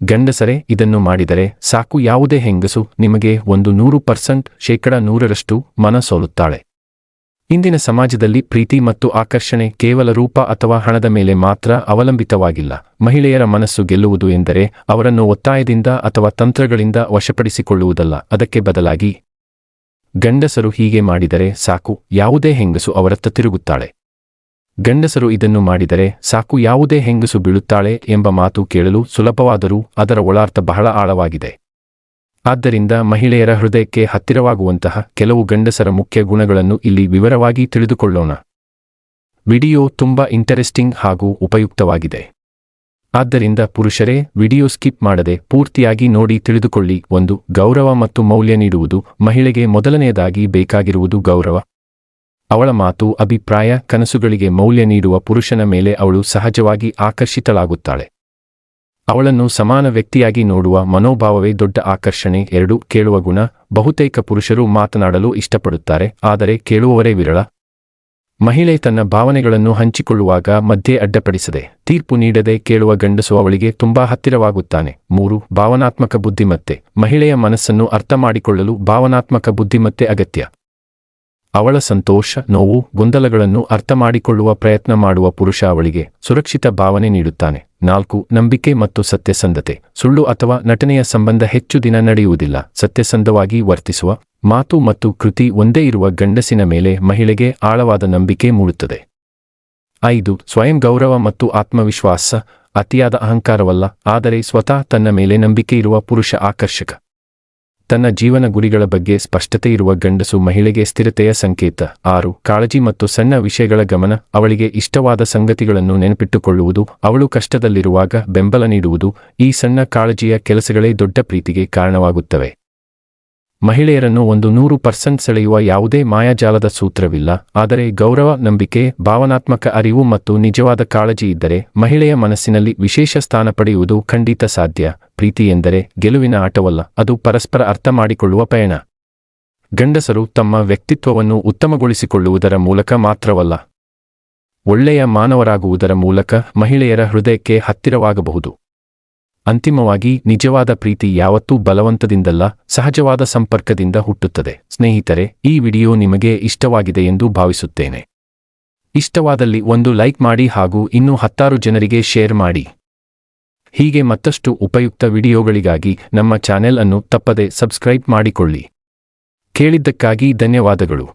ಗಂಡಸರೇ ಇದನ್ನು ಮಾಡಿದರೆ ಸಾಕು, ಯಾವುದೇ ಹೆಂಗಸು ನಿಮಗೆ 100% ಶೇಕಡ 100ರಷ್ಟು ಮನ ಸೋಲುತ್ತಾಳೆ. ಇಂದಿನ ಸಮಾಜದಲ್ಲಿ ಪ್ರೀತಿ ಮತ್ತು ಆಕರ್ಷಣೆ ಕೇವಲ ರೂಪ ಅಥವಾ ಹಣದ ಮೇಲೆ ಮಾತ್ರ ಅವಲಂಬಿತವಾಗಿಲ್ಲ. ಮಹಿಳೆಯರ ಮನಸ್ಸು ಗೆಲ್ಲುವುದು ಎಂದರೆ ಅವರನ್ನು ಒತ್ತಾಯದಿಂದ ಅಥವಾ ತಂತ್ರಗಳಿಂದ ವಶಪಡಿಸಿಕೊಳ್ಳುವುದಲ್ಲ. ಅದಕ್ಕೆ ಬದಲಾಗಿ ಗಂಡಸರು ಹೀಗೆ ಮಾಡಿದರೆ ಸಾಕು, ಯಾವುದೇ ಹೆಂಗಸು ಅವರತ್ತ ತಿರುಗುತ್ತಾಳೆ. ಗಂಡಸರು ಇದನ್ನು ಮಾಡಿದರೆ ಸಾಕು, ಯಾವುದೇ ಹೆಂಗಸು ಬೀಳುತ್ತಾಳೆ ಎಂಬ ಮಾತು ಕೇಳಲು ಸುಲಭವಾದರೂ ಅದರ ಒಳಾರ್ಥ ಬಹಳ ಆಳವಾಗಿದೆ. ಆದ್ದರಿಂದ ಮಹಿಳೆಯರ ಹೃದಯಕ್ಕೆ ಹತ್ತಿರವಾಗುವಂತಹ ಕೆಲವು ಗಂಡಸರ ಮುಖ್ಯ ಗುಣಗಳನ್ನು ಇಲ್ಲಿ ವಿವರವಾಗಿ ತಿಳಿದುಕೊಳ್ಳೋಣ. ವಿಡಿಯೋ ತುಂಬಾ ಇಂಟರೆಸ್ಟಿಂಗ್ ಹಾಗೂ ಉಪಯುಕ್ತವಾಗಿದೆ. ಆದ್ದರಿಂದ ಪುರುಷರೇ, ವಿಡಿಯೋ ಸ್ಕಿಪ್ ಮಾಡದೆ ಪೂರ್ತಿಯಾಗಿ ನೋಡಿ ತಿಳಿದುಕೊಳ್ಳಿ. 1. ಗೌರವ ಮತ್ತು ಮೌಲ್ಯ ನೀಡುವುದು. ಮಹಿಳೆಗೆ ಮೊದಲನೆಯದಾಗಿ ಬೇಕಾಗಿರುವುದು ಗೌರವ. ಅವಳ ಮಾತು, ಅಭಿಪ್ರಾಯ, ಕನಸುಗಳಿಗೆ ಮೌಲ್ಯ ನೀಡುವ ಪುರುಷನ ಮೇಲೆ ಅವಳು ಸಹಜವಾಗಿ ಆಕರ್ಷಿತಳಾಗುತ್ತಾಳೆ. ಅವಳನ್ನು ಸಮಾನ ವ್ಯಕ್ತಿಯಾಗಿ ನೋಡುವ ಮನೋಭಾವವೇ ದೊಡ್ಡ ಆಕರ್ಷಣೆ. 2. ಕೇಳುವ ಗುಣ. ಬಹುತೇಕ ಪುರುಷರು ಮಾತನಾಡಲು ಇಷ್ಟಪಡುತ್ತಾರೆ, ಆದರೆ ಕೇಳುವವರೇ ವಿರಳ. ಮಹಿಳೆ ತನ್ನ ಭಾವನೆಗಳನ್ನು ಹಂಚಿಕೊಳ್ಳುವಾಗ ಮಧ್ಯೆ ಅಡ್ಡಪಡಿಸದೆ, ತೀರ್ಪು ನೀಡದೆ ಕೇಳುವ ಗಂಡಸು ಅವಳಿಗೆ ತುಂಬಾ ಹತ್ತಿರವಾಗುತ್ತಾನೆ. 3. ಭಾವನಾತ್ಮಕ ಬುದ್ಧಿಮತ್ತೆ. ಮಹಿಳೆಯ ಮನಸ್ಸನ್ನು ಅರ್ಥ ಮಾಡಿಕೊಳ್ಳಲು ಭಾವನಾತ್ಮಕ ಬುದ್ಧಿಮತ್ತೆ ಅಗತ್ಯ. ಅವಳ ಸಂತೋಷ, ನೋವು, ಗೊಂದಲಗಳನ್ನು ಅರ್ಥ ಮಾಡಿಕೊಳ್ಳುವ ಪ್ರಯತ್ನ ಮಾಡುವ ಪುರುಷ ಅವಳಿಗೆ ಸುರಕ್ಷಿತ ಭಾವನೆ ನೀಡುತ್ತಾನೆ. 4. ನಂಬಿಕೆ ಮತ್ತು ಸತ್ಯಸಂಧತೆ. ಸುಳ್ಳು ಅಥವಾ ನಟನೆಯ ಸಂಬಂಧ ಹೆಚ್ಚು ದಿನ ನಡೆಯುವುದಿಲ್ಲ. ಸತ್ಯಸಂಧವಾಗಿ ವರ್ತಿಸುವ ಮಾತು ಮತ್ತು ಕೃತಿ ಒಂದೇ ಇರುವ ಗಂಡಸಿನ ಮೇಲೆ ಮಹಿಳೆಗೆ ಆಳವಾದ ನಂಬಿಕೆ ಮೂಡುತ್ತದೆ. 5. ಸ್ವಯಂ ಗೌರವ ಮತ್ತು ಆತ್ಮವಿಶ್ವಾಸ. ಅತಿಯಾದ ಅಹಂಕಾರವಲ್ಲ, ಆದರೆ ಸ್ವತಃ ತನ್ನ ಮೇಲೆ ನಂಬಿಕೆ ಇರುವ ಪುರುಷ ಆಕರ್ಷಕ. ತನ್ನ ಜೀವನ ಗುರಿಗಳ ಬಗ್ಗೆ ಸ್ಪಷ್ಟತೆ ಇರುವ ಗಂಡಸು ಮಹಿಳೆಗೆ ಸ್ಥಿರತೆಯ ಸಂಕೇತ. 6. ಕಾಳಜಿ ಮತ್ತು ಸಣ್ಣ ವಿಷಯಗಳ ಗಮನ. ಅವಳಿಗೆ ಇಷ್ಟವಾದ ಸಂಗತಿಗಳನ್ನು ನೆನಪಿಟ್ಟುಕೊಳ್ಳುವುದು, ಅವಳು ಕಷ್ಟದಲ್ಲಿರುವಾಗ ಬೆಂಬಲ ನೀಡುವುದು, ಈ ಸಣ್ಣ ಕಾಳಜಿಯ ಕೆಲಸಗಳೇ ದೊಡ್ಡ ಪ್ರೀತಿಗೆ ಕಾರಣವಾಗುತ್ತವೆ. ಮಹಿಳೆಯರನ್ನು 100% ಸೆಳೆಯುವ ಯಾವುದೇ ಮಾಯಾಜಾಲದ ಸೂತ್ರವಿಲ್ಲ, ಆದರೆ ಗೌರವ, ನಂಬಿಕೆ, ಭಾವನಾತ್ಮಕ ಅರಿವು ಮತ್ತು ನಿಜವಾದ ಕಾಳಜಿ ಇದ್ದರೆ ಮಹಿಳೆಯ ಮನಸ್ಸಿನಲ್ಲಿ ವಿಶೇಷ ಸ್ಥಾನ ಪಡೆಯುವುದು ಖಂಡಿತ ಸಾಧ್ಯ. ಪ್ರೀತಿ ಎಂದರೆ ಗೆಲುವಿನ ಆಟವಲ್ಲ, ಅದು ಪರಸ್ಪರ ಅರ್ಥ ಮಾಡಿಕೊಳ್ಳುವ ಪಯಣ. ಗಂಡಸರು ತಮ್ಮ ವ್ಯಕ್ತಿತ್ವವನ್ನು ಉತ್ತಮಗೊಳಿಸಿಕೊಳ್ಳುವುದರ ಮೂಲಕ ಮಾತ್ರವಲ್ಲ, ಒಳ್ಳೆಯ ಮಾನವರಾಗುವುದರ ಮೂಲಕ ಮಹಿಳೆಯರ ಹೃದಯಕ್ಕೆ ಹತ್ತಿರವಾಗಬಹುದು. ಅಂತಿಮವಾಗಿ, ನಿಜವಾದ ಪ್ರೀತಿ ಯಾವತ್ತೂ ಬಲವಂತದಿಂದಲ್ಲ, ಸಹಜವಾದ ಸಂಪರ್ಕದಿಂದ ಹುಟ್ಟುತ್ತದೆ. ಸ್ನೇಹಿತರೆ, ಈ ವಿಡಿಯೋ ನಿಮಗೆ ಇಷ್ಟವಾಗಿದೆ ಎಂದು ಭಾವಿಸುತ್ತೇನೆ. ಇಷ್ಟವಾದಲ್ಲಿ ಒಂದು ಲೈಕ್ ಮಾಡಿ ಹಾಗೂ ಇನ್ನೂ 10 ಜನರಿಗೆ ಶೇರ್ ಮಾಡಿ. ಹೀಗೆ ಮತ್ತಷ್ಟು ಉಪಯುಕ್ತ ವಿಡಿಯೋಗಳಿಗಾಗಿ ನಮ್ಮ ಚಾನೆಲ್ ಅನ್ನು ತಪ್ಪದೆ ಸಬ್ಸ್ಕ್ರೈಬ್ ಮಾಡಿಕೊಳ್ಳಿ. ಕೇಳಿದ್ದಕ್ಕಾಗಿ ಧನ್ಯವಾದಗಳು.